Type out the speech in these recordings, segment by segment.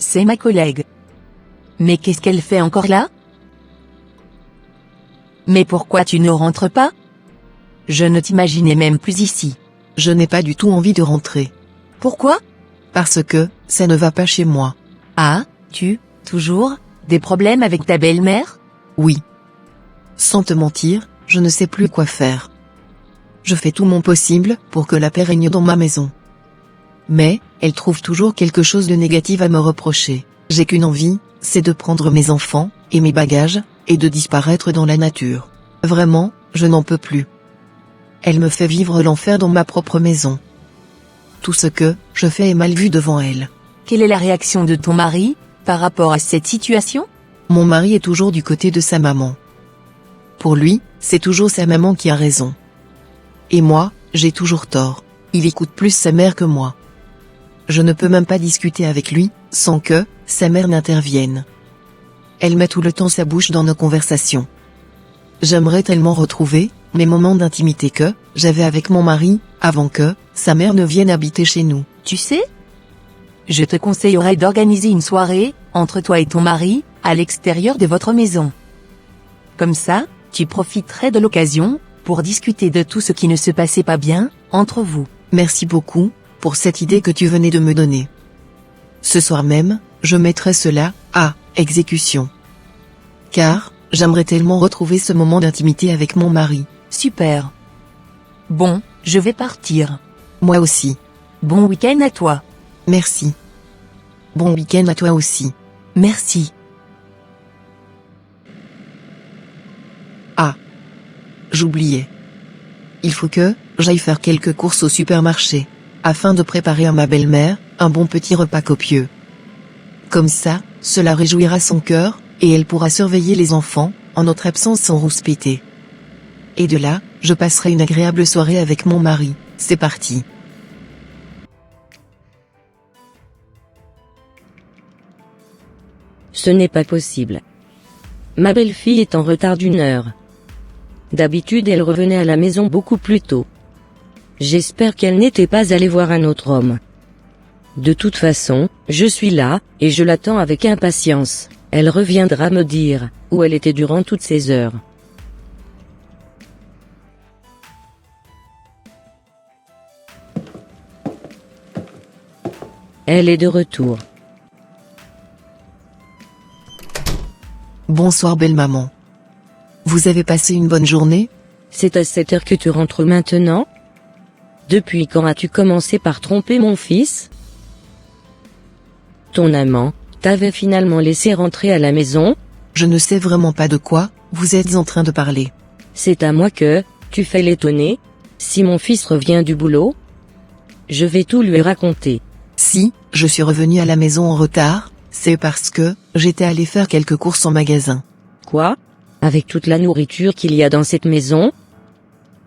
c'est ma collègue. Mais qu'est-ce qu'elle fait encore là? Mais pourquoi tu ne rentres pas? Je ne t'imaginais même plus ici. Je n'ai pas du tout envie de rentrer. Pourquoi? Parce que, ça ne va pas chez moi. Ah, toujours, des problèmes avec ta belle-mère? Oui. Sans te mentir, je ne sais plus quoi faire. Je fais tout mon possible pour que la paix règne dans ma maison. Mais, elle trouve toujours quelque chose de négatif à me reprocher. J'ai qu'une envie, c'est de prendre mes enfants, et mes bagages, et de disparaître dans la nature. Vraiment, je n'en peux plus. Elle me fait vivre l'enfer dans ma propre maison. Tout ce que je fais est mal vu devant elle. Quelle est la réaction de ton mari, par rapport à cette situation? Mon mari est toujours du côté de sa maman. Pour lui, c'est toujours sa maman qui a raison. Et moi, j'ai toujours tort. Il écoute plus sa mère que moi. Je ne peux même pas discuter avec lui, sans que sa mère n'intervienne. Elle met tout le temps sa bouche dans nos conversations. J'aimerais tellement retrouver mes moments d'intimité que j'avais avec mon mari, avant que sa mère ne vienne habiter chez nous. Tu sais? Je te conseillerais d'organiser une soirée, entre toi et ton mari, à l'extérieur de votre maison. Comme ça, tu profiterais de l'occasion, pour discuter de tout ce qui ne se passait pas bien, entre vous. Merci beaucoup, pour cette idée que tu venais de me donner. Ce soir même, je mettrai cela à exécution. Car, j'aimerais tellement retrouver ce moment d'intimité avec mon mari. Super. Bon, je vais partir. Moi aussi. Bon week-end à toi. Merci. Bon week-end à toi aussi. Merci. Ah. J'oubliais. Il faut que j'aille faire quelques courses au supermarché, afin de préparer à ma belle-mère un bon petit repas copieux. Comme ça, cela réjouira son cœur, et elle pourra surveiller les enfants, en notre absence sans rouspéter. Et de là, je passerai une agréable soirée avec mon mari. C'est parti. Ce n'est pas possible. Ma belle-fille est en retard d'1 heure. D'habitude elle revenait à la maison beaucoup plus tôt. J'espère qu'elle n'était pas allée voir un autre homme. De toute façon, je suis là, et je l'attends avec impatience. Elle reviendra me dire où elle était durant toutes ces heures. Elle est de retour. Bonsoir belle maman. Vous avez passé une bonne journée? C'est à 7 heures que tu rentres maintenant? Depuis quand as-tu commencé par tromper mon fils? Ton amant t'avait finalement laissé rentrer à la maison? Je ne sais vraiment pas de quoi vous êtes en train de parler. C'est à moi que tu fais l'étonner? Si mon fils revient du boulot, je vais tout lui raconter. Si je suis revenu à la maison en retard, c'est parce que j'étais allé faire quelques courses en magasin. Quoi? Avec toute la nourriture qu'il y a dans cette maison?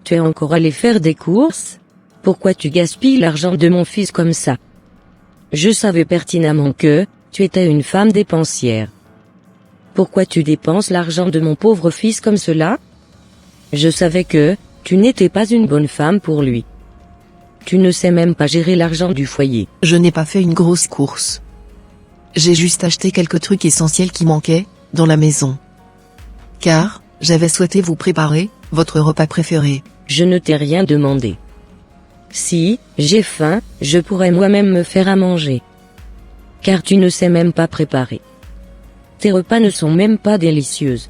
Tu es encore allé faire des courses? Pourquoi tu gaspilles l'argent de mon fils comme ça? Je savais pertinemment que tu étais une femme dépensière. Pourquoi tu dépenses l'argent de mon pauvre fils comme cela? Je savais que tu n'étais pas une bonne femme pour lui. Tu ne sais même pas gérer l'argent du foyer. Je n'ai pas fait une grosse course. J'ai juste acheté quelques trucs essentiels qui manquaient dans la maison. Car j'avais souhaité vous préparer votre repas préféré. Je ne t'ai rien demandé. Si j'ai faim, je pourrais moi-même me faire à manger. Car tu ne sais même pas préparer. Tes repas ne sont même pas délicieuses.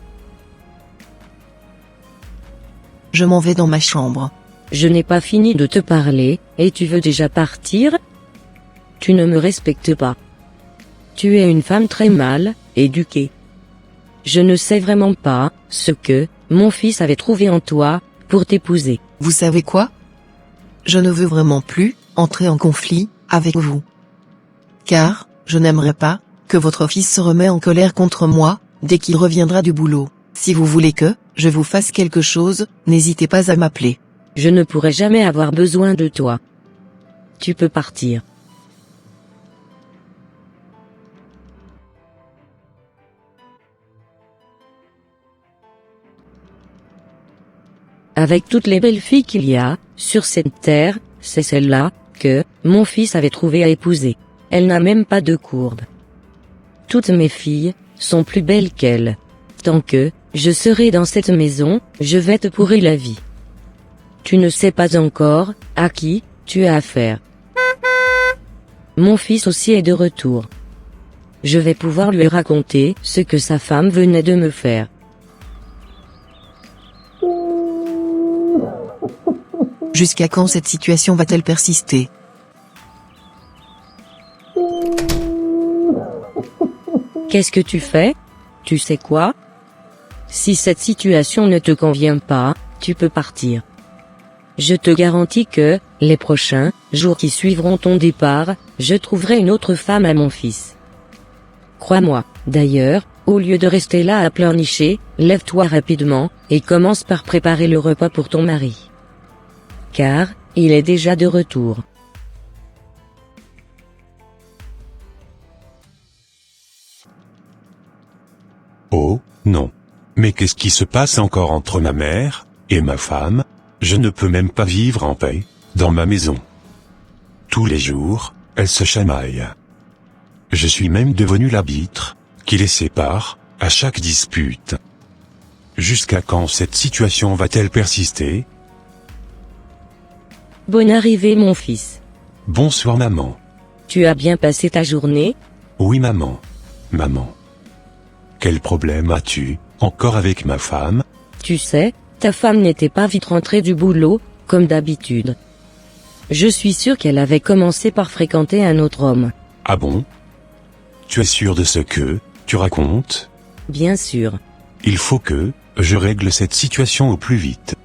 Je m'en vais dans ma chambre. Je n'ai pas fini de te parler, et tu veux déjà partir? Tu ne me respectes pas. Tu es une femme très mal éduquée. Je ne sais vraiment pas ce que mon fils avait trouvé en toi pour t'épouser. Vous savez quoi? Je ne veux vraiment plus entrer en conflit avec vous. Car je n'aimerais pas que votre fils se remette en colère contre moi dès qu'il reviendra du boulot. Si vous voulez que je vous fasse quelque chose, n'hésitez pas à m'appeler. Je ne pourrai jamais avoir besoin de toi. Tu peux partir. Avec toutes les belles filles qu'il y a sur cette terre, c'est celle-là que mon fils avait trouvé à épouser. Elle n'a même pas de courbe. Toutes mes filles sont plus belles qu'elle. Tant que je serai dans cette maison, je vais te pourrir la vie. Tu ne sais pas encore à qui tu as affaire. Mon fils aussi est de retour. Je vais pouvoir lui raconter ce que sa femme venait de me faire. Jusqu'à quand cette situation va-t-elle persister? Qu'est-ce que tu fais? Tu sais quoi? Si cette situation ne te convient pas, tu peux partir. Je te garantis que, les prochains jours qui suivront ton départ, je trouverai une autre femme à mon fils. Crois-moi. D'ailleurs, au lieu de rester là à pleurnicher, lève-toi rapidement, et commence par préparer le repas pour ton mari. Car, il est déjà de retour. Oh, non. Mais qu'est-ce qui se passe encore entre ma mère et ma femme? Je ne peux même pas vivre en paix, dans ma maison. Tous les jours, elles se chamaillent. Je suis même devenu l'arbitre, qui les sépare, à chaque dispute. Jusqu'à quand cette situation va-t-elle persister? Bonne arrivée mon fils. Bonsoir maman. Tu as bien passé ta journée? Oui maman. Maman. Quel problème as-tu, encore avec ma femme? Tu sais, ta femme n'était pas vite rentrée du boulot, comme d'habitude. Je suis sûr qu'elle avait commencé par fréquenter un autre homme. Ah bon? Tu es sûr de ce que tu racontes? Bien sûr. Il faut que je règle cette situation au plus vite.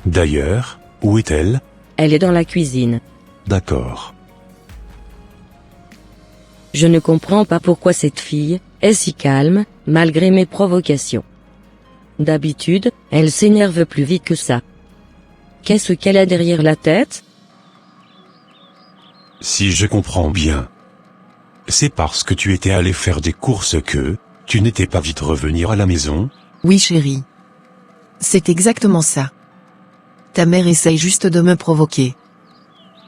D'ailleurs, où est-elle? Elle est dans la cuisine. D'accord. Je ne comprends pas pourquoi cette fille est si calme, malgré mes provocations. D'habitude, elle s'énerve plus vite que ça. Qu'est-ce qu'elle a derrière la tête? Si je comprends bien, c'est parce que tu étais allé faire des courses que tu n'étais pas vite revenir à la maison? Oui chérie. C'est exactement ça. Ta mère essaye juste de me provoquer.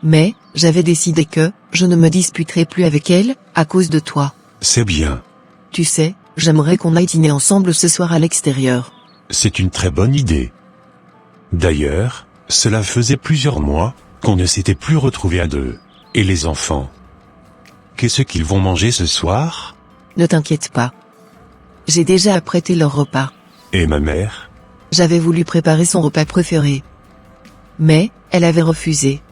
Mais, j'avais décidé que je ne me disputerai plus avec elle, à cause de toi. C'est bien. Tu sais, j'aimerais qu'on aille dîner ensemble ce soir à l'extérieur. C'est une très bonne idée. D'ailleurs, cela faisait plusieurs mois qu'on ne s'était plus retrouvés à deux. Et les enfants? Qu'est-ce qu'ils vont manger ce soir? Ne t'inquiète pas. J'ai déjà apprêté leur repas. Et ma mère? J'avais voulu préparer son repas préféré. Mais, elle avait refusé.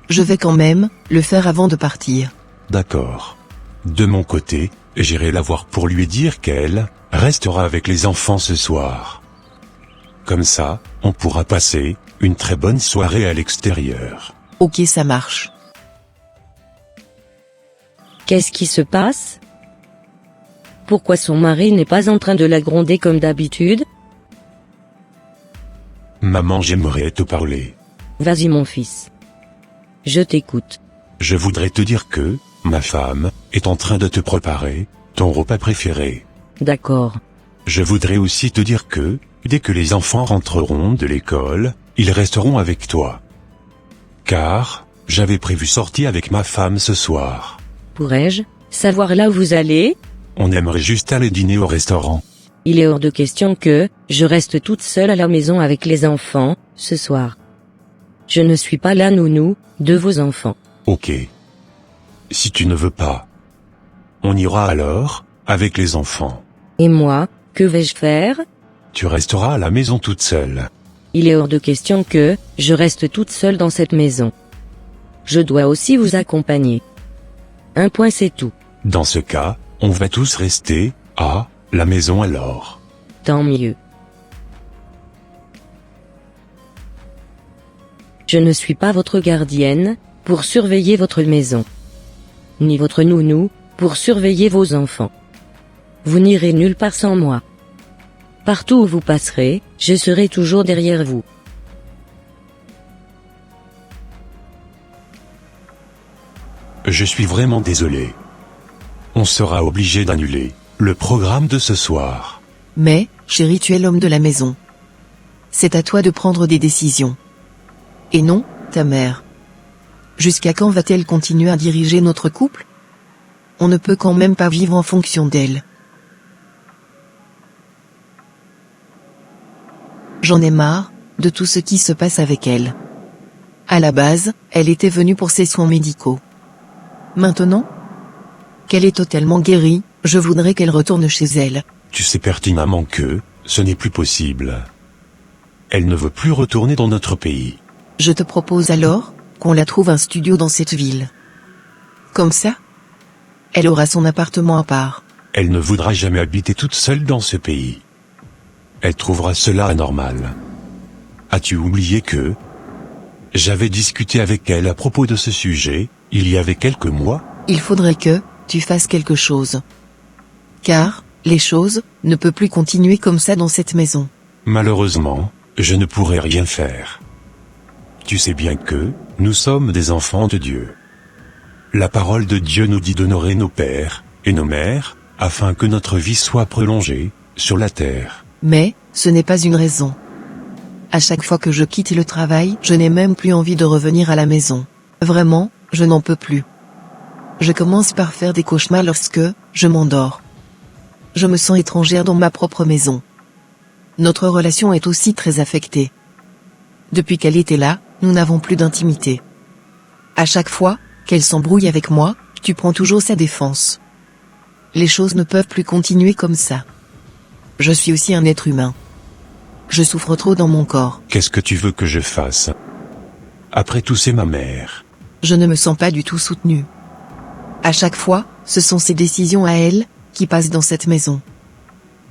Je vais quand même le faire avant de partir. D'accord. De mon côté, j'irai la voir pour lui dire qu'elle restera avec les enfants ce soir. Comme ça, on pourra passer une très bonne soirée à l'extérieur. Ok, ça marche. Qu'est-ce qui se passe? Pourquoi son mari n'est pas en train de la gronder comme d'habitude? Maman, j'aimerais te parler. Vas-y mon fils. Je t'écoute. Je voudrais te dire que ma femme est en train de te préparer ton repas préféré. D'accord. Je voudrais aussi te dire que, dès que les enfants rentreront de l'école, ils resteront avec toi. Car, j'avais prévu sortir avec ma femme ce soir. Pourrais-je savoir là où vous allez? On aimerait juste aller dîner au restaurant. Il est hors de question que je reste toute seule à la maison avec les enfants, ce soir. Je ne suis pas la nounou de vos enfants. Ok. Si tu ne veux pas, on ira alors, avec les enfants. Et moi, que vais-je faire? Tu resteras à la maison toute seule. Il est hors de question que je reste toute seule dans cette maison. Je dois aussi vous accompagner. Un point c'est tout. Dans ce cas, on va tous rester à la maison alors. Tant mieux. Je ne suis pas votre gardienne, pour surveiller votre maison. Ni votre nounou, pour surveiller vos enfants. Vous n'irez nulle part sans moi. Partout où vous passerez, je serai toujours derrière vous. Je suis vraiment désolé. On sera obligé d'annuler le programme de ce soir. Mais, chérie, tu es l'homme de la maison. C'est à toi de prendre des décisions. Et non, ta mère. Jusqu'à quand va-t-elle continuer à diriger notre couple? on ne peut quand même pas vivre en fonction d'elle. J'en ai marre de tout ce qui se passe avec elle. À la base, elle était venue pour ses soins médicaux. Maintenant qu'elle est totalement guérie, je voudrais qu'elle retourne chez elle. Tu sais pertinemment que ce n'est plus possible. Elle ne veut plus retourner dans notre pays. Je te propose alors qu'on la trouve un studio dans cette ville. Comme ça, elle aura son appartement à part. Elle ne voudra jamais habiter toute seule dans ce pays. Elle trouvera cela anormal. As-tu oublié que j'avais discuté avec elle à propos de ce sujet, il y avait quelques mois? Il faudrait que tu fasses quelque chose. Car les choses ne peuvent plus continuer comme ça dans cette maison. Malheureusement, je ne pourrai rien faire. Tu sais bien que nous sommes des enfants de Dieu. La parole de Dieu nous dit d'honorer nos pères et nos mères, afin que notre vie soit prolongée sur la terre. Mais ce n'est pas une raison. À chaque fois que je quitte le travail, je n'ai même plus envie de revenir à la maison. Vraiment, je n'en peux plus. Je commence par faire des cauchemars lorsque je m'endors. Je me sens étrangère dans ma propre maison. Notre relation est aussi très affectée. Depuis qu'elle était là, nous n'avons plus d'intimité. À chaque fois qu'elle s'embrouille avec moi, tu prends toujours sa défense. Les choses ne peuvent plus continuer comme ça. Je suis aussi un être humain. Je souffre trop dans mon corps. Qu'est-ce que tu veux que je fasse? Après tout, c'est ma mère. Je ne me sens pas du tout soutenue. À chaque fois, ce sont ses décisions à elle qui passent dans cette maison.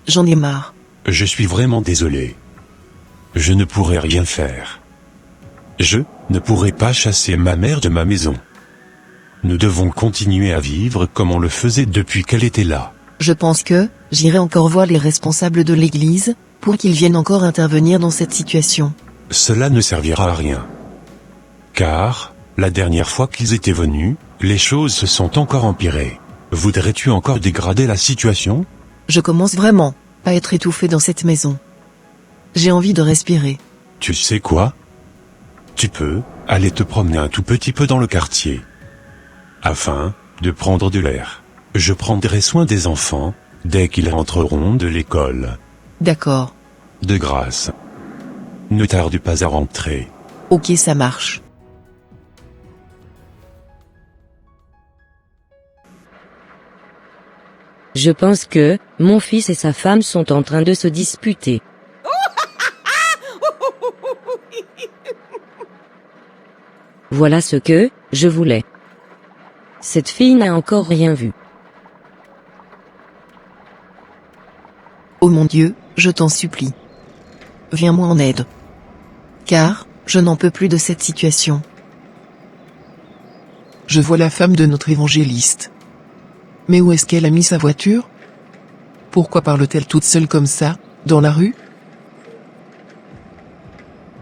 J'en ai marre. Je suis vraiment désolé. Je ne pourrai rien faire. Je ne pourrai pas chasser ma mère de ma maison. Nous devons continuer à vivre comme on le faisait depuis qu'elle était là. Je pense que j'irai encore voir les responsables de l'église pour qu'ils viennent encore intervenir dans cette situation. Cela ne servira à rien. Car, la dernière fois qu'ils étaient venus, les choses se sont encore empirées. Voudrais-tu encore dégrader la situation? Je commence vraiment à être étouffée dans cette maison. J'ai envie de respirer. Tu sais quoi? Tu peux aller te promener un tout petit peu dans le quartier. Afin de prendre de l'air. Je prendrai soin des enfants dès qu'ils rentreront de l'école. D'accord. De grâce. Ne tarde pas à rentrer. Ok, ça marche. Je pense que mon fils et sa femme sont en train de se disputer. Voilà ce que je voulais. Cette fille n'a encore rien vu. Oh mon Dieu, je t'en supplie. Viens-moi en aide. Car, je n'en peux plus de cette situation. Je vois la femme de notre évangéliste. Mais où est-ce qu'elle a mis sa voiture? Pourquoi parle-t-elle toute seule comme ça, dans la rue?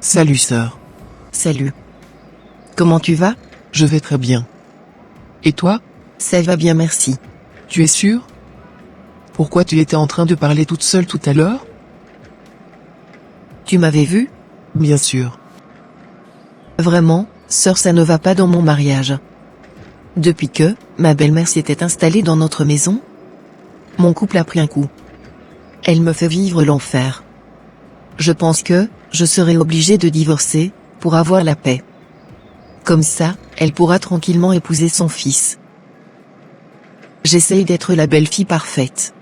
Salut sœur. Salut. Comment tu vas? Je vais très bien. Et toi? Ça va bien, merci. Tu es sûre? Pourquoi tu étais en train de parler toute seule tout à l'heure? Tu m'avais vu? Bien sûr. Vraiment, sœur, ça ne va pas dans mon mariage. Depuis que ma belle-mère s'était installée dans notre maison, mon couple a pris un coup. Elle me fait vivre l'enfer. Je pense que je serai obligée de divorcer pour avoir la paix. Comme ça, elle pourra tranquillement épouser son fils. J'essaye d'être la belle-fille parfaite.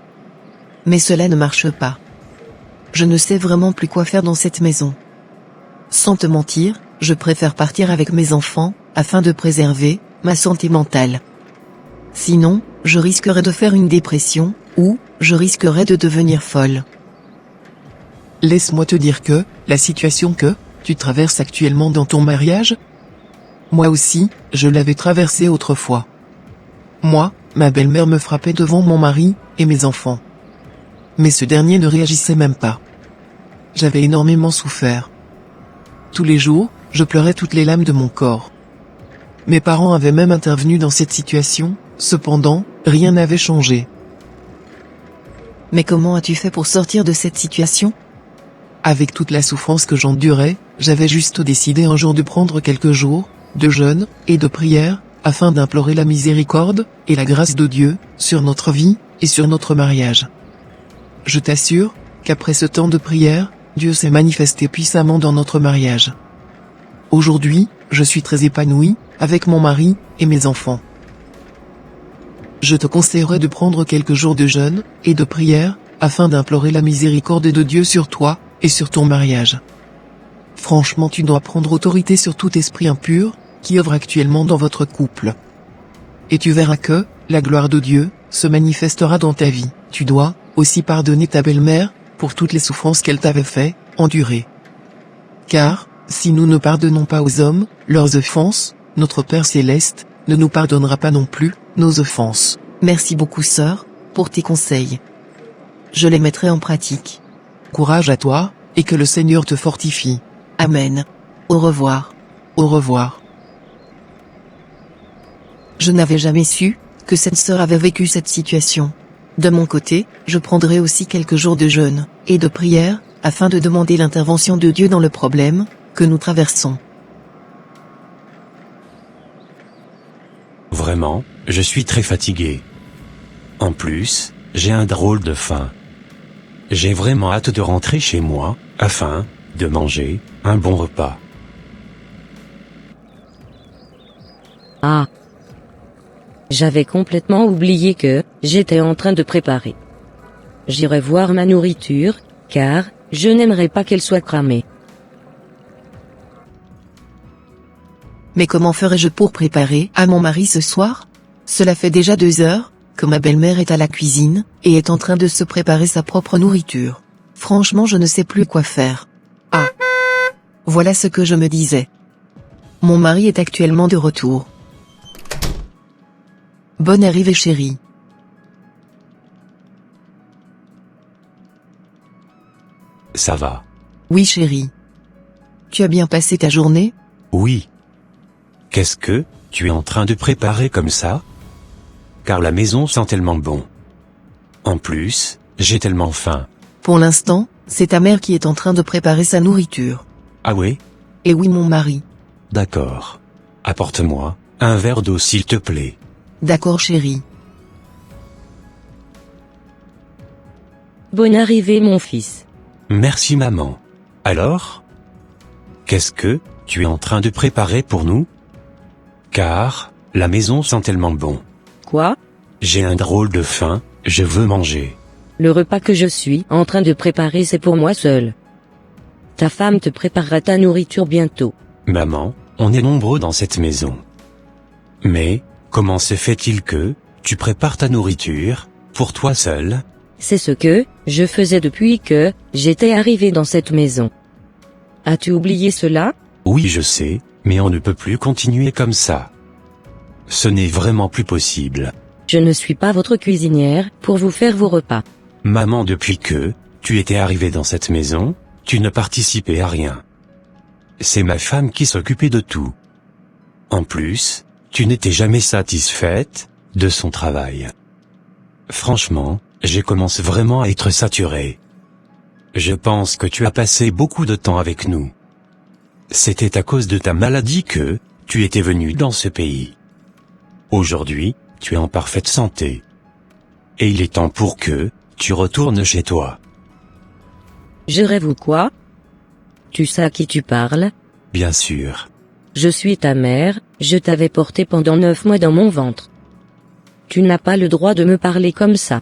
Mais cela ne marche pas. Je ne sais vraiment plus quoi faire dans cette maison. Sans te mentir, je préfère partir avec mes enfants, afin de préserver ma santé mentale. Sinon, je risquerais de faire une dépression, ou je risquerais de devenir folle. Laisse-moi te dire que, la situation que tu traverses actuellement dans ton mariage, moi aussi, je l'avais traversée autrefois. Moi, ma belle-mère me frappait devant mon mari et mes enfants. Mais ce dernier ne réagissait même pas. J'avais énormément souffert. Tous les jours, je pleurais toutes les larmes de mon corps. Mes parents avaient même intervenu dans cette situation, cependant, rien n'avait changé. Mais comment as-tu fait pour sortir de cette situation? Avec toute la souffrance que j'endurais, j'avais juste décidé un jour de prendre quelques jours de jeûne et de prière, afin d'implorer la miséricorde et la grâce de Dieu sur notre vie et sur notre mariage. Je t'assure qu'après ce temps de prière, Dieu s'est manifesté puissamment dans notre mariage. Aujourd'hui, je suis très épanouie, avec mon mari et mes enfants. Je te conseillerais de prendre quelques jours de jeûne et de prière, afin d'implorer la miséricorde de Dieu sur toi et sur ton mariage. Franchement, tu dois prendre autorité sur tout esprit impur, qui œuvre actuellement dans votre couple. Et tu verras que, la gloire de Dieu, se manifestera dans ta vie. Tu dois, aussi pardonner ta belle-mère, pour toutes les souffrances qu'elle t'avait fait endurer. Car, si nous ne pardonnons pas aux hommes, leurs offenses, notre Père Céleste, ne nous pardonnera pas non plus, nos offenses. Merci beaucoup sœur, pour tes conseils. Je les mettrai en pratique. Courage à toi, et que le Seigneur te fortifie. Amen. Au revoir. Au revoir. Je n'avais jamais su que cette sœur avait vécu cette situation. De mon côté, je prendrai aussi quelques jours de jeûne et de prière, afin de demander l'intervention de Dieu dans le problème que nous traversons. Vraiment, je suis très fatigué. En plus, j'ai un drôle de faim. J'ai vraiment hâte de rentrer chez moi, afin de manger un bon repas. Ah. J'avais complètement oublié que j'étais en train de préparer. J'irai voir ma nourriture, car je n'aimerais pas qu'elle soit cramée. Mais comment ferai-je pour préparer à mon mari ce soir? Cela fait déjà 2 heures que ma belle-mère est à la cuisine et est en train de se préparer sa propre nourriture. Franchement, je ne sais plus quoi faire. Ah. Voilà ce que je me disais. Mon mari est actuellement de retour. Bonne arrivée chérie. Ça va? Oui chérie. Tu as bien passé ta journée? Oui. Qu'est-ce que tu es en train de préparer comme ça? Car la maison sent tellement bon. En plus, j'ai tellement faim. Pour l'instant, c'est ta mère qui est en train de préparer sa nourriture. Ah ouais? Et oui mon mari. D'accord. Apporte-moi un verre d'eau s'il te plaît. D'accord chérie. Bonne arrivée mon fils. Merci maman. Alors? Qu'est-ce que tu es en train de préparer pour nous? Car la maison sent tellement bon. Quoi? J'ai un drôle de faim, je veux manger. Le repas que je suis en train de préparer c'est pour moi seul. Ta femme te préparera ta nourriture bientôt. Maman, on est nombreux dans cette maison. Mais, comment se fait-il que tu prépares ta nourriture pour toi seul? C'est ce que je faisais depuis que j'étais arrivé dans cette maison. As-tu oublié cela? Oui, je sais, mais on ne peut plus continuer comme ça. Ce n'est vraiment plus possible. Je ne suis pas votre cuisinière pour vous faire vos repas. Maman, depuis que tu étais arrivée dans cette maison, tu ne participais à rien. C'est ma femme qui s'occupait de tout. En plus, tu n'étais jamais satisfaite de son travail. Franchement, je commence vraiment à être saturé. Je pense que tu as passé beaucoup de temps avec nous. C'était à cause de ta maladie que tu étais venu dans ce pays. Aujourd'hui, tu es en parfaite santé. Et il est temps pour que tu retournes chez toi. Je rêve ou quoi? Tu sais à qui tu parles? Bien sûr. Je suis ta mère, je t'avais porté pendant 9 mois dans mon ventre. Tu n'as pas le droit de me parler comme ça.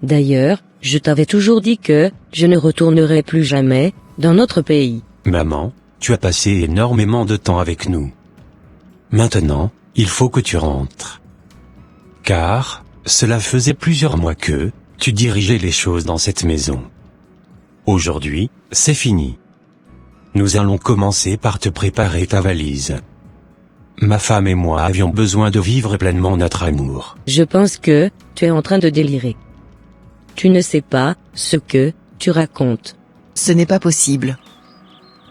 D'ailleurs, je t'avais toujours dit que je ne retournerai plus jamais dans notre pays. Maman, tu as passé énormément de temps avec nous. Maintenant, il faut que tu rentres. Car, cela faisait plusieurs mois que tu dirigeais les choses dans cette maison. Aujourd'hui, c'est fini. Nous allons commencer par te préparer ta valise. Ma femme et moi avions besoin de vivre pleinement notre amour. Je pense que tu es en train de délirer. Tu ne sais pas ce que tu racontes. Ce n'est pas possible.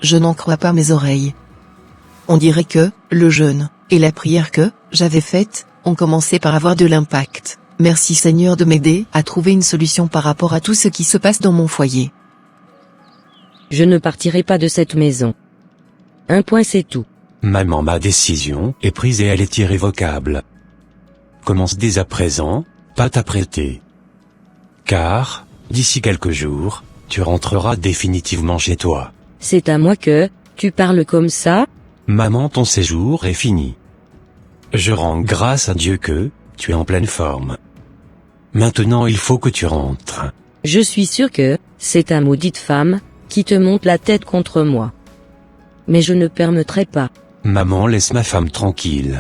Je n'en crois pas mes oreilles. On dirait que le jeûne et la prière que j'avais faite ont commencé par avoir de l'impact. Merci Seigneur de m'aider à trouver une solution par rapport à tout ce qui se passe dans mon foyer. Je ne partirai pas de cette maison. Un point c'est tout. Maman, ma décision est prise et elle est irrévocable. Commence dès à présent, pas t'apprêter. Car, d'ici quelques jours, tu rentreras définitivement chez toi. C'est à moi que, tu parles comme ça? Maman, ton séjour est fini. Je rends grâce à Dieu que, tu es en pleine forme. Maintenant il faut que tu rentres. Je suis sûr que, c'est ta maudite femme, qui te monte la tête contre moi. Mais je ne permettrai pas. Maman, laisse ma femme tranquille.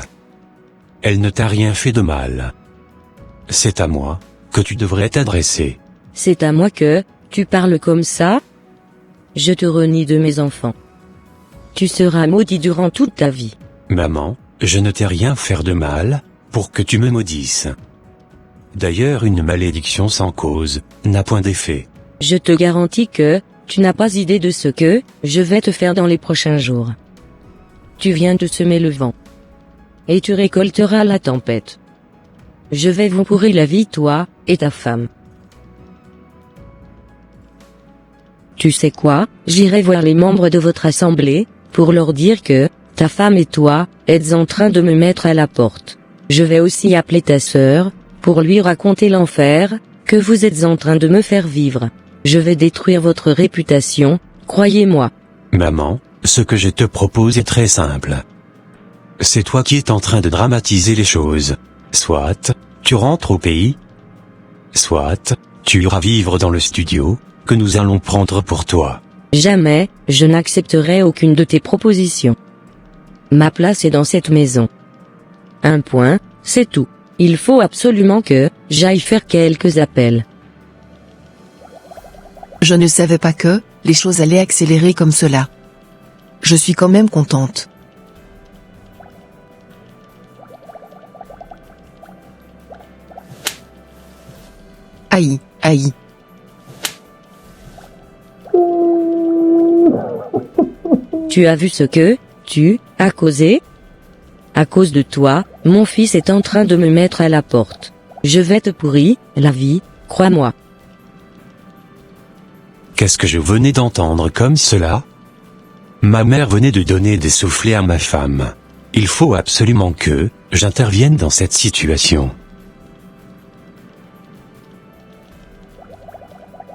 Elle ne t'a rien fait de mal. C'est à moi, que tu devrais t'adresser. C'est à moi que, tu parles comme ça? Je te renie de mes enfants. Tu seras maudit durant toute ta vie. Maman, je ne t'ai rien fait de mal, pour que tu me maudisses. D'ailleurs, une malédiction sans cause, n'a point d'effet. Je te garantis que, tu n'as pas idée de ce que, je vais te faire dans les prochains jours. Tu viens de semer le vent. Et tu récolteras la tempête. Je vais vous pourrir la vie, toi, et ta femme. Tu sais quoi, j'irai voir les membres de votre assemblée, pour leur dire que, ta femme et toi, êtes en train de me mettre à la porte. Je vais aussi appeler ta sœur, pour lui raconter l'enfer, que vous êtes en train de me faire vivre. Je vais détruire votre réputation, croyez-moi. Maman, ce que je te propose est très simple. C'est toi qui es en train de dramatiser les choses. Soit, tu rentres au pays. Soit, tu iras vivre dans le studio, que nous allons prendre pour toi. Jamais, je n'accepterai aucune de tes propositions. Ma place est dans cette maison. Un point, c'est tout. Il faut absolument que, j'aille faire quelques appels. Je ne savais pas que, les choses allaient accélérer comme cela. Je suis quand même contente. Aïe, aïe. Tu as vu ce que, tu, as causé? À cause de toi, mon fils est en train de me mettre à la porte. Je vais te pourrir, la vie, crois-moi. Qu'est-ce que je venais d'entendre comme cela? Ma mère venait de donner des soufflets à ma femme. Il faut absolument que, j'intervienne dans cette situation.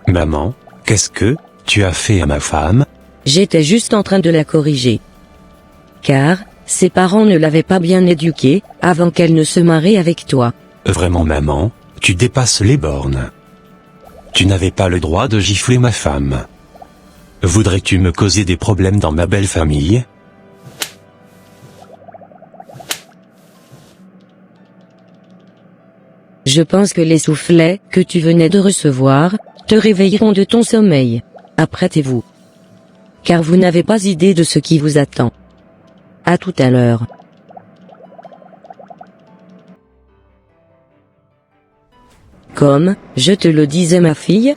Maman, qu'est-ce que, tu as fait à ma femme? J'étais juste en train de la corriger. Car, ses parents ne l'avaient pas bien éduquée, avant qu'elle ne se marie avec toi. Vraiment maman, tu dépasses les bornes. Tu n'avais pas le droit de gifler ma femme. Voudrais-tu me causer des problèmes dans ma belle famille? Je pense que les soufflets que tu venais de recevoir, te réveilleront de ton sommeil. Apprêtez-vous. Car vous n'avez pas idée de ce qui vous attend. À tout à l'heure. Comme, je te le disais ma fille,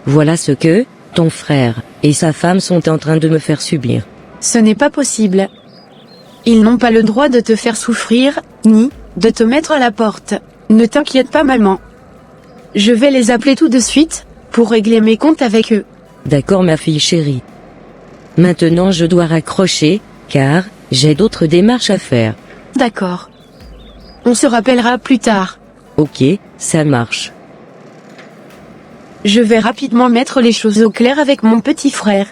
voilà ce que, ton frère, et sa femme sont en train de me faire subir. Ce n'est pas possible. Ils n'ont pas le droit de te faire souffrir, ni, de te mettre à la porte. Ne t'inquiète pas maman. Je vais les appeler tout de suite, pour régler mes comptes avec eux. D'accord ma fille chérie. Maintenant je dois raccrocher, car, j'ai d'autres démarches à faire. D'accord. On se rappellera plus tard. Ok, ça marche. Je vais rapidement mettre les choses au clair avec mon petit frère.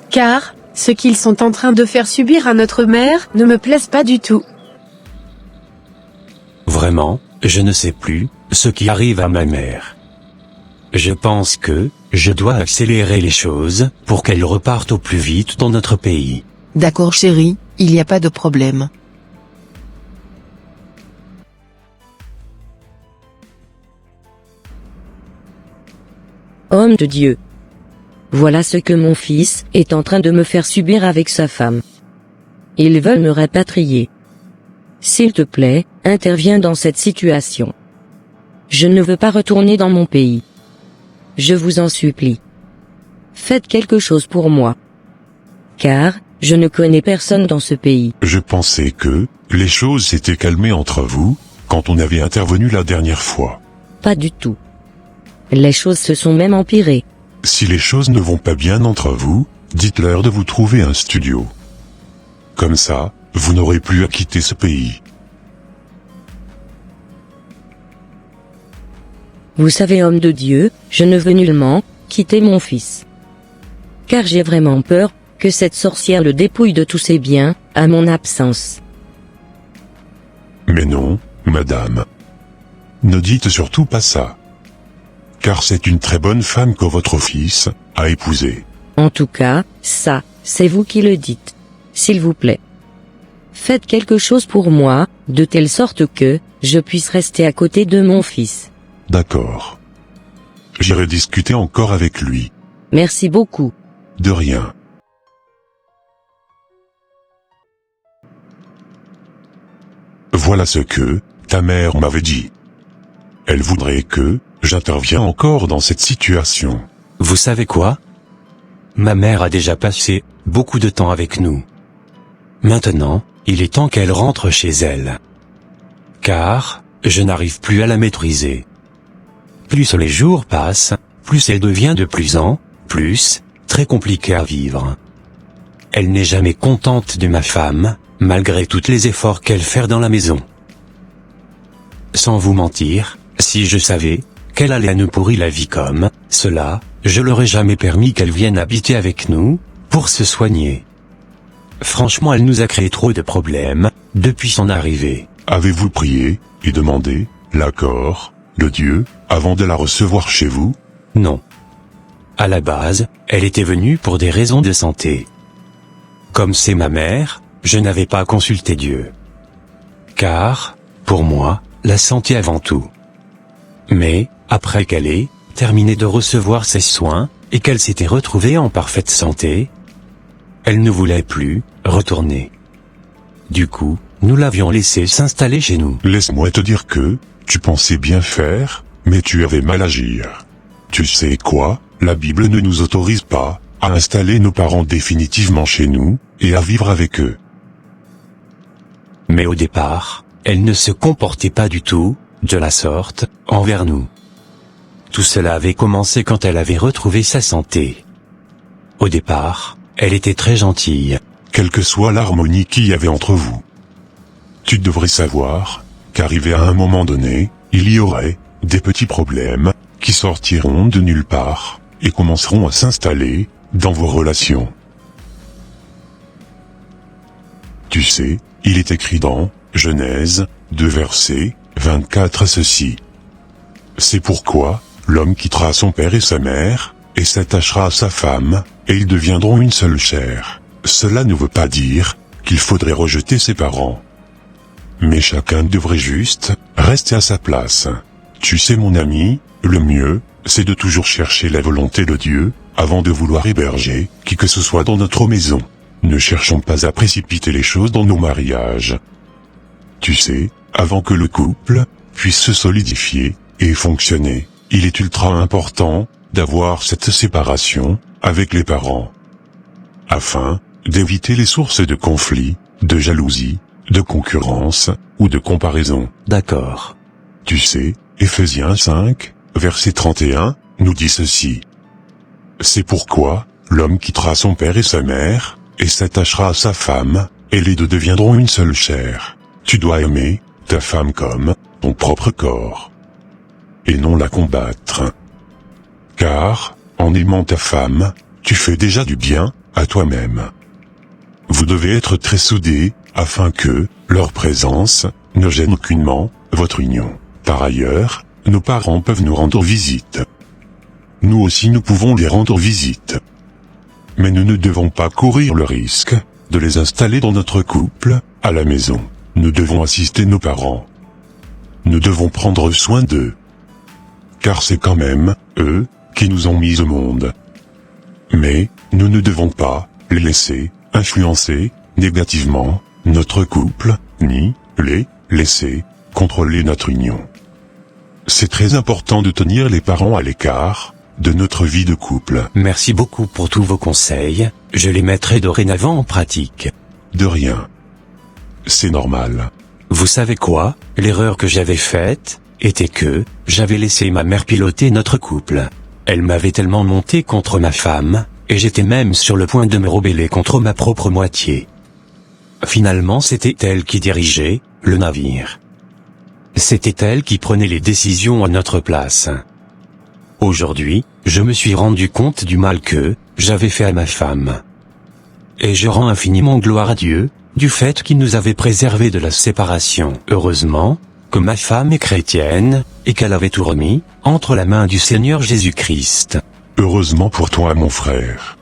Car, ce qu'ils sont en train de faire subir à notre mère ne me plaise pas du tout. Vraiment, je ne sais plus, ce qui arrive à ma mère. Je pense que, je dois accélérer les choses, pour qu'elle reparte au plus vite dans notre pays. D'accord chérie, il n'y a pas de problème. Homme de Dieu. Voilà ce que mon fils est en train de me faire subir avec sa femme. Ils veulent me rapatrier. S'il te plaît, interviens dans cette situation. Je ne veux pas retourner dans mon pays. Je vous en supplie. Faites quelque chose pour moi. Car, je ne connais personne dans ce pays. Je pensais que, les choses s'étaient calmées entre vous, quand on avait intervenu la dernière fois. Pas du tout. Les choses se sont même empirées. Si les choses ne vont pas bien entre vous, dites-leur de vous trouver un studio. Comme ça, vous n'aurez plus à quitter ce pays. Vous savez, homme de Dieu, je ne veux nullement quitter mon fils. Car j'ai vraiment peur que cette sorcière le dépouille de tous ses biens, à mon absence. Mais non, madame. Ne dites surtout pas ça. Car c'est une très bonne femme que votre fils a épousée. En tout cas, ça, c'est vous qui le dites. S'il vous plaît. Faites quelque chose pour moi, de telle sorte que je puisse rester à côté de mon fils. D'accord. J'irai discuter encore avec lui. Merci beaucoup. De rien. Voilà ce que ta mère m'avait dit. Elle voudrait que j'intervienne encore dans cette situation. Vous savez quoi? Ma mère a déjà passé beaucoup de temps avec nous. Maintenant, il est temps qu'elle rentre chez elle. Car, je n'arrive plus à la maîtriser. Plus les jours passent, plus elle devient de plus en plus très compliquée à vivre. Elle n'est jamais contente de ma femme, malgré tous les efforts qu'elle fait dans la maison. Sans vous mentir, si je savais qu'elle allait nous pourrir la vie comme cela, je l'aurais jamais permis qu'elle vienne habiter avec nous, pour se soigner. Franchement, elle nous a créé trop de problèmes, depuis son arrivée. Avez-vous prié et demandé l'accord de Dieu avant de la recevoir chez vous? Non. À la base, elle était venue pour des raisons de santé. Comme c'est ma mère, je n'avais pas consulté Dieu. Car, pour moi, la santé avant tout. Mais, après qu'elle ait terminé de recevoir ses soins, et qu'elle s'était retrouvée en parfaite santé, elle ne voulait plus retourner. Du coup, nous l'avions laissée s'installer chez nous. Laisse-moi te dire que tu pensais bien faire, mais tu avais mal agir. Tu sais quoi? La Bible ne nous autorise pas à installer nos parents définitivement chez nous, et à vivre avec eux. Mais au départ, elle ne se comportait pas du tout de la sorte envers nous. Tout cela avait commencé quand elle avait retrouvé sa santé. Au départ, elle était très gentille. Quelle que soit l'harmonie qu'il y avait entre vous. Tu devrais savoir qu'arrivé à un moment donné, il y aurait des petits problèmes qui sortiront de nulle part et commenceront à s'installer dans vos relations. Tu sais, il est écrit dans Genèse 2 verset 24 ceci. C'est pourquoi l'homme quittera son père et sa mère, et s'attachera à sa femme, et ils deviendront une seule chair. Cela ne veut pas dire qu'il faudrait rejeter ses parents. Mais chacun devrait juste rester à sa place. Tu sais mon ami, le mieux, c'est de toujours chercher la volonté de Dieu, avant de vouloir héberger qui que ce soit dans notre maison. Ne cherchons pas à précipiter les choses dans nos mariages. Tu sais, avant que le couple puisse se solidifier et fonctionner, il est ultra important d'avoir cette séparation avec les parents. Afin d'éviter les sources de conflits, de jalousie, de concurrence ou de comparaison. D'accord. Tu sais, Ephésiens 5, verset 31, nous dit ceci. C'est pourquoi l'homme quittera son père et sa mère, et s'attachera à sa femme, et les deux deviendront une seule chair. Tu dois aimer ta femme comme ton propre corps, et non la combattre. Car, en aimant ta femme, tu fais déjà du bien à toi-même. Vous devez être très soudés, afin que leur présence ne gêne aucunement votre union. Par ailleurs, nos parents peuvent nous rendre visite. Nous aussi nous pouvons les rendre visite. Mais nous ne devons pas courir le risque de les installer dans notre couple, à la maison. Nous devons assister nos parents. Nous devons prendre soin d'eux. Car c'est quand même eux qui nous ont mis au monde. Mais nous ne devons pas les laisser influencer négativement notre couple, ni les laisser contrôler notre union. C'est très important de tenir les parents à l'écart de notre vie de couple. Merci beaucoup pour tous vos conseils, je les mettrai dorénavant en pratique. De rien. C'est normal. Vous savez quoi? L'erreur que j'avais faite était que j'avais laissé ma mère piloter notre couple. Elle m'avait tellement monté contre ma femme, et j'étais même sur le point de me rebeller contre ma propre moitié. Finalement, c'était elle qui dirigeait le navire. C'était elle qui prenait les décisions à notre place. Aujourd'hui, je me suis rendu compte du mal que j'avais fait à ma femme. Et je rends infiniment gloire à Dieu, du fait qu'il nous avait préservés de la séparation. Heureusement, que ma femme est chrétienne, et qu'elle avait tout remis entre la main du Seigneur Jésus-Christ. Heureusement pour toi, mon frère.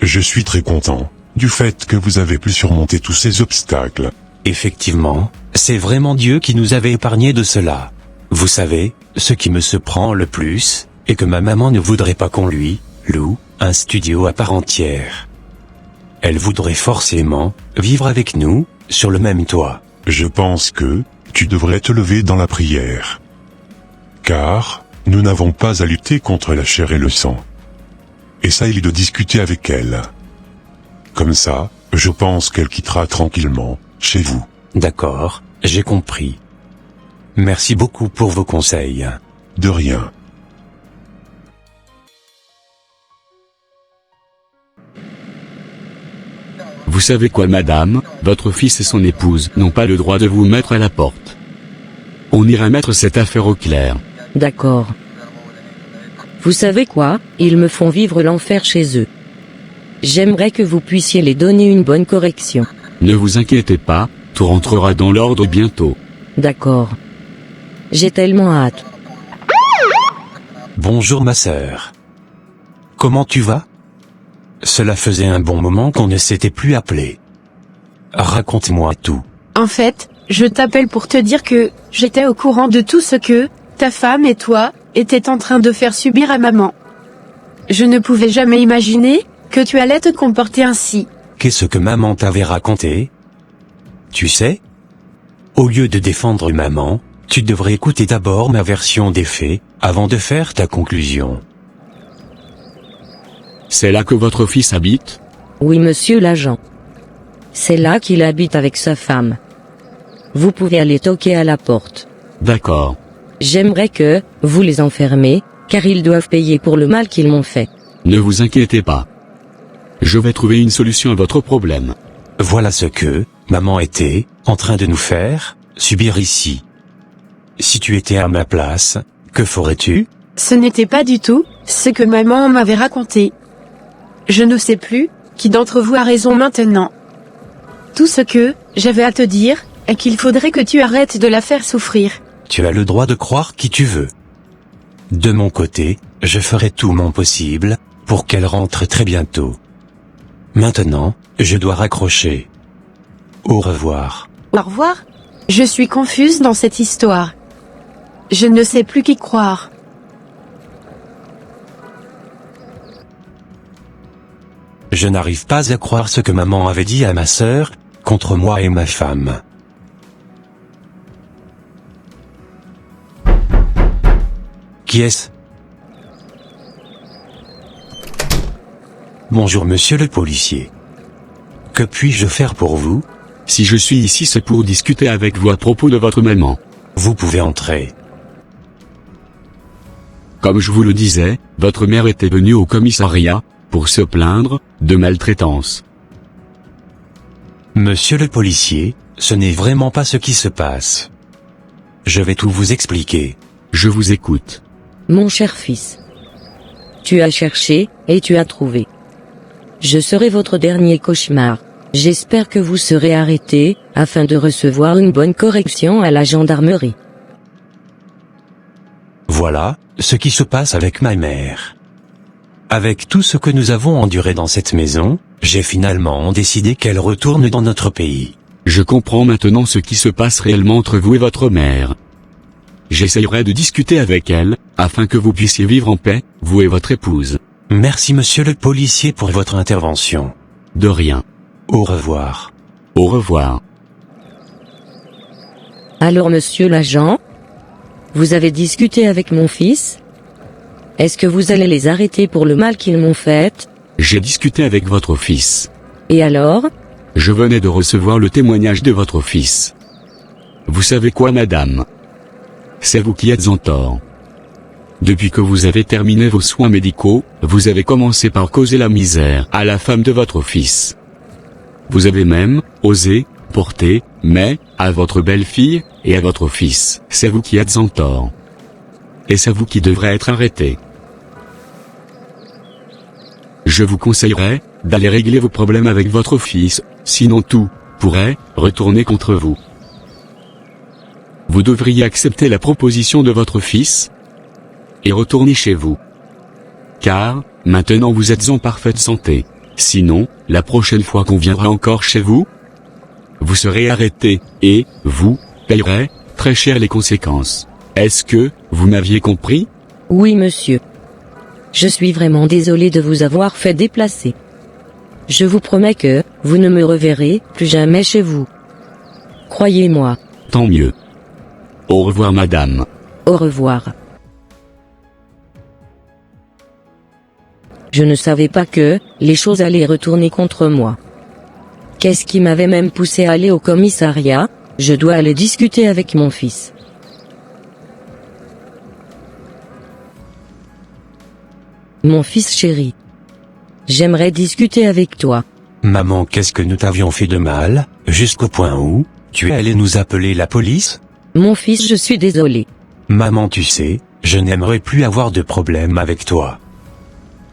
Je suis très content du fait que vous avez pu surmonter tous ces obstacles. Effectivement, c'est vraiment Dieu qui nous avait épargnés de cela. Vous savez, ce qui me surprend le plus, est que ma maman ne voudrait pas qu'on lui loue un studio à part entière. Elle voudrait forcément vivre avec nous, sur le même toit. Je pense que tu devrais te lever dans la prière. Car nous n'avons pas à lutter contre la chair et le sang. Essaye de discuter avec elle. Comme ça, je pense qu'elle quittera tranquillement chez vous. D'accord, j'ai compris. Merci beaucoup pour vos conseils. De rien. Vous savez quoi, madame, votre fils et son épouse n'ont pas le droit de vous mettre à la porte. On ira mettre cette affaire au clair. D'accord. Vous savez quoi, ils me font vivre l'enfer chez eux. J'aimerais que vous puissiez les donner une bonne correction. Ne vous inquiétez pas, tout rentrera dans l'ordre bientôt. D'accord. J'ai tellement hâte. Bonjour ma sœur. Comment tu vas? Cela faisait un bon moment qu'on ne s'était plus appelé. Raconte-moi tout. En fait, je t'appelle pour te dire que j'étais au courant de tout ce que ta femme et toi étaient en train de faire subir à maman. Je ne pouvais jamais imaginer que tu allais te comporter ainsi. Qu'est-ce que maman t'avait raconté? Tu sais? Au lieu de défendre maman, tu devrais écouter d'abord ma version des faits, avant de faire ta conclusion. C'est là que votre fils habite? Oui, monsieur l'agent. C'est là qu'il habite avec sa femme. Vous pouvez aller toquer à la porte. D'accord. J'aimerais que vous les enfermez, car ils doivent payer pour le mal qu'ils m'ont fait. Ne vous inquiétez pas. Je vais trouver une solution à votre problème. Voilà ce que maman était en train de nous faire subir ici. Si tu étais à ma place, que ferais-tu? Ce n'était pas du tout ce que maman m'avait raconté. Je ne sais plus qui d'entre vous a raison maintenant. Tout ce que j'avais à te dire est qu'il faudrait que tu arrêtes de la faire souffrir. Tu as le droit de croire qui tu veux. De mon côté, je ferai tout mon possible pour qu'elle rentre très bientôt. Maintenant, je dois raccrocher. Au revoir. Au revoir. Je suis confuse dans cette histoire. Je ne sais plus qui croire. Je n'arrive pas à croire ce que maman avait dit à ma sœur, contre moi et ma femme. Qui est-ce? Bonjour monsieur le policier. Que puis-je faire pour vous? Si je suis ici, c'est pour discuter avec vous à propos de votre maman. Vous pouvez entrer. Comme je vous le disais, votre mère était venue au commissariat pour se plaindre de maltraitance. Monsieur le policier, ce n'est vraiment pas ce qui se passe. Je vais tout vous expliquer. Je vous écoute. Mon cher fils. Tu as cherché, et tu as trouvé. Je serai votre dernier cauchemar. J'espère que vous serez arrêté, afin de recevoir une bonne correction à la gendarmerie. Voilà ce qui se passe avec ma mère. Avec tout ce que nous avons enduré dans cette maison, j'ai finalement décidé qu'elle retourne dans notre pays. Je comprends maintenant ce qui se passe réellement entre vous et votre mère. J'essayerai de discuter avec elle, afin que vous puissiez vivre en paix, vous et votre épouse. Merci monsieur le policier pour votre intervention. De rien. Au revoir. Au revoir. Alors monsieur l'agent, vous avez discuté avec mon fils? Est-ce que vous allez les arrêter pour le mal qu'ils m'ont fait? J'ai discuté avec votre fils. Et alors? Je venais de recevoir le témoignage de votre fils. Vous savez quoi, madame? C'est vous qui êtes en tort. Depuis que vous avez terminé vos soins médicaux, vous avez commencé par causer la misère à la femme de votre fils. Vous avez même oser, porter, mais, à votre belle-fille, et à votre fils. C'est vous qui êtes en tort. Et c'est vous qui devrez être arrêté. Je vous conseillerais d'aller régler vos problèmes avec votre fils, sinon tout pourrait retourner contre vous. Vous devriez accepter la proposition de votre fils et retourner chez vous. Car, maintenant vous êtes en parfaite santé. Sinon, la prochaine fois qu'on viendra encore chez vous, vous serez arrêté, et vous payerez très cher les conséquences. Est-ce que vous m'aviez compris? Oui, monsieur. Je suis vraiment désolé de vous avoir fait déplacer. Je vous promets que vous ne me reverrez plus jamais chez vous. Croyez-moi. Tant mieux. Au revoir madame. Au revoir. Je ne savais pas que les choses allaient retourner contre moi. Qu'est-ce qui m'avait même poussé à aller au commissariat? Je dois aller discuter avec mon fils. Mon fils chéri. J'aimerais discuter avec toi. Maman, qu'est-ce que nous t'avions fait de mal, jusqu'au point où tu es allé nous appeler la police? Mon fils, je suis désolé. Maman, tu sais, je n'aimerais plus avoir de problème avec toi.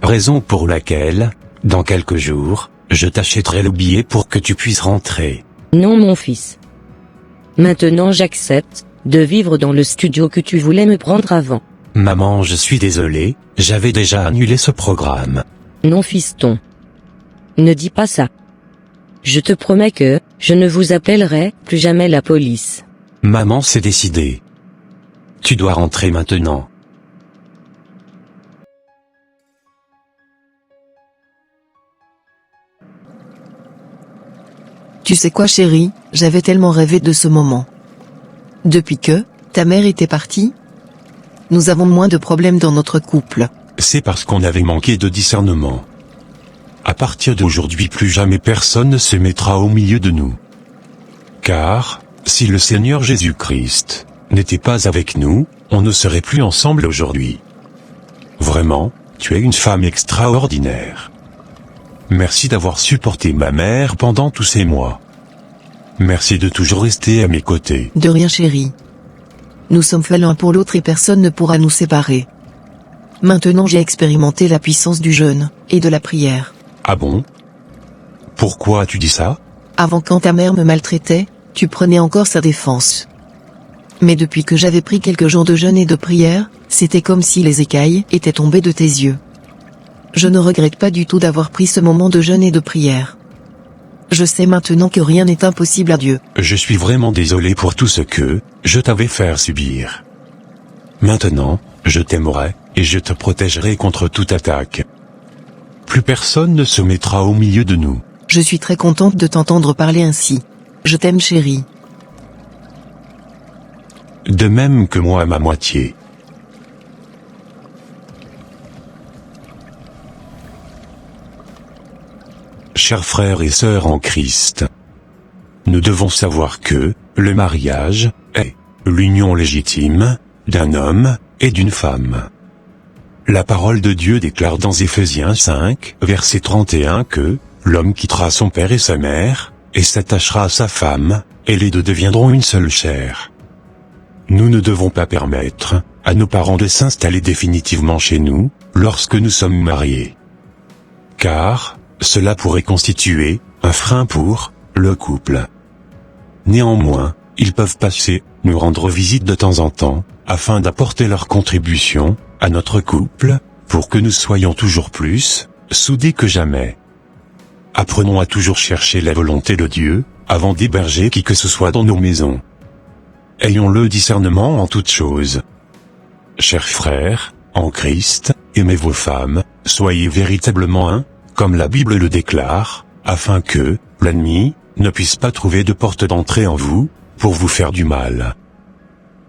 Raison pour laquelle, dans quelques jours, je t'achèterai le billet pour que tu puisses rentrer. Non, mon fils. Maintenant j'accepte de vivre dans le studio que tu voulais me prendre avant. Maman, je suis désolé, j'avais déjà annulé ce programme. Non, fiston. Ne dis pas ça. Je te promets que je ne vous appellerai plus jamais la police. Maman, c'est décidé. Tu dois rentrer maintenant. Tu sais quoi chérie, j'avais tellement rêvé de ce moment. Depuis que ta mère était partie, nous avons moins de problèmes dans notre couple. C'est parce qu'on avait manqué de discernement. À partir d'aujourd'hui, plus jamais personne ne se mettra au milieu de nous. Car, si le Seigneur Jésus-Christ n'était pas avec nous, on ne serait plus ensemble aujourd'hui. Vraiment, tu es une femme extraordinaire. Merci d'avoir supporté ma mère pendant tous ces mois. Merci de toujours rester à mes côtés. De rien chérie. Nous sommes faits l'un pour l'autre et personne ne pourra nous séparer. Maintenant j'ai expérimenté la puissance du jeûne et de la prière. Ah bon? Pourquoi tu dis ça? Avant, quand ta mère me maltraitait, tu prenais encore sa défense. Mais depuis que j'avais pris quelques jours de jeûne et de prière, c'était comme si les écailles étaient tombées de tes yeux. Je ne regrette pas du tout d'avoir pris ce moment de jeûne et de prière. Je sais maintenant que rien n'est impossible à Dieu. Je suis vraiment désolé pour tout ce que je t'avais fait subir. Maintenant, je t'aimerai, et je te protégerai contre toute attaque. Plus personne ne se mettra au milieu de nous. Je suis très contente de t'entendre parler ainsi. Je t'aime chérie. De même que moi à ma moitié. Chers frères et sœurs en Christ, nous devons savoir que le mariage est l'union légitime d'un homme et d'une femme. La parole de Dieu déclare dans Éphésiens 5, verset 31 que l'homme quittera son père et sa mère, et s'attachera à sa femme, et les deux deviendront une seule chair. Nous ne devons pas permettre à nos parents de s'installer définitivement chez nous, lorsque nous sommes mariés. Car cela pourrait constituer un frein pour le couple. Néanmoins, ils peuvent passer nous rendre visite de temps en temps, afin d'apporter leur contribution à notre couple, pour que nous soyons toujours plus soudés que jamais. Apprenons à toujours chercher la volonté de Dieu, avant d'héberger qui que ce soit dans nos maisons. Ayons le discernement en toutes choses. Chers frères, en Christ, aimez vos femmes, soyez véritablement un, comme la Bible le déclare, afin que l'ennemi ne puisse pas trouver de porte d'entrée en vous, pour vous faire du mal.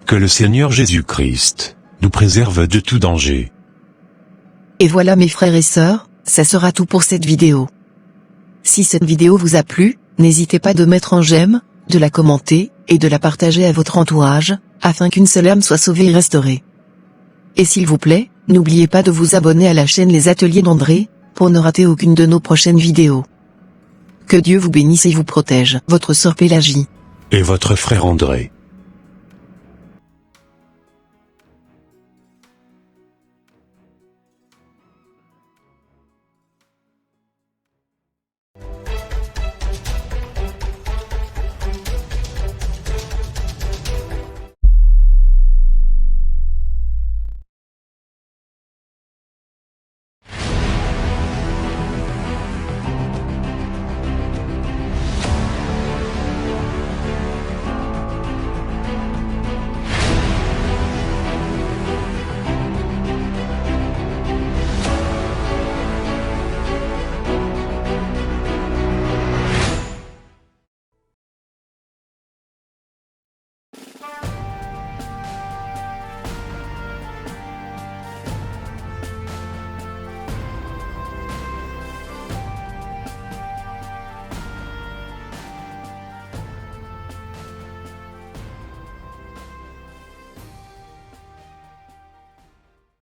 Que le Seigneur Jésus-Christ nous préserve de tout danger. Et voilà mes frères et sœurs, ça sera tout pour cette vidéo. Si cette vidéo vous a plu, n'hésitez pas de mettre un j'aime, de la commenter, et de la partager à votre entourage, afin qu'une seule âme soit sauvée et restaurée. Et s'il vous plaît, n'oubliez pas de vous abonner à la chaîne Les Ateliers d'André, pour ne rater aucune de nos prochaines vidéos. Que Dieu vous bénisse et vous protège. Votre sœur Pélagie. Et votre frère André.